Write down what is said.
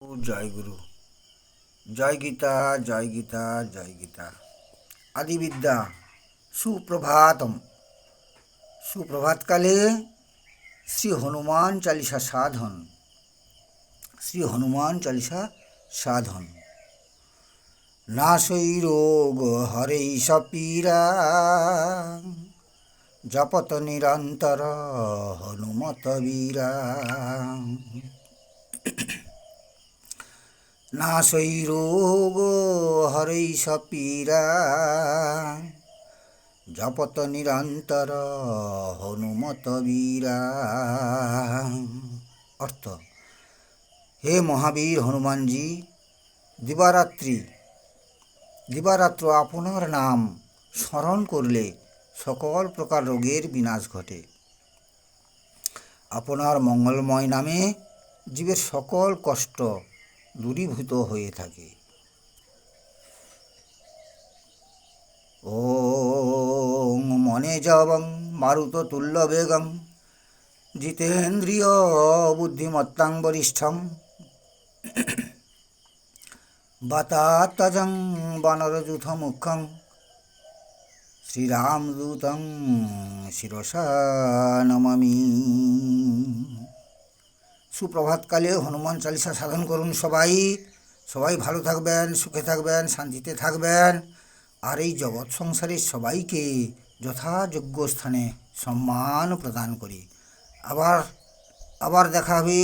জয় গুরু। জয় গীতা, জয় গীতা, জয় গীতা। আদিবিদ্যা সুপ্রভাতম। সুপ্রভাতকালে শ্রী হনুমান চালিসা সাধন। শ্রী হনুমান চালিসা সাধন। নাশৈ রোগ হরেই সপীরা, জপত নিরন্তর হনুমত বীরা। নাশৈ রোগ হরৈ সপীরা, জপত নিরন্তর হনুমত বীরা। অর্থ: হে মহাবীর হনুমানজি, দিবারাত্র আপনার নাম স্মরণ করলে সকল প্রকার রোগের বিনাশ ঘটে। আপনার মঙ্গলময় নামে জীবের সকল কষ্ট দূরীভূত হয়ে থাকে। ওং মনে জবং মারুততুল্য বেগং, জিতেন্দ্রিয় বুদ্ধিমত্তাং বরিষ্ঠং, বাতাত্তজং বানরযূথ মুখ্যং, শ্রীরামদূতং শিরসা নমামি। সুপ্রভাতকালে হনুমান চালিসা সাধন করুন সবাই ভালো থাকবেন, সুখে থাকবেন, শান্তিতে থাকবেন, আর এই জগৎ সংসারের সবাইকে যথাযোগ্য স্থানে সম্মান প্রদান করি। আবার দেখা হবে।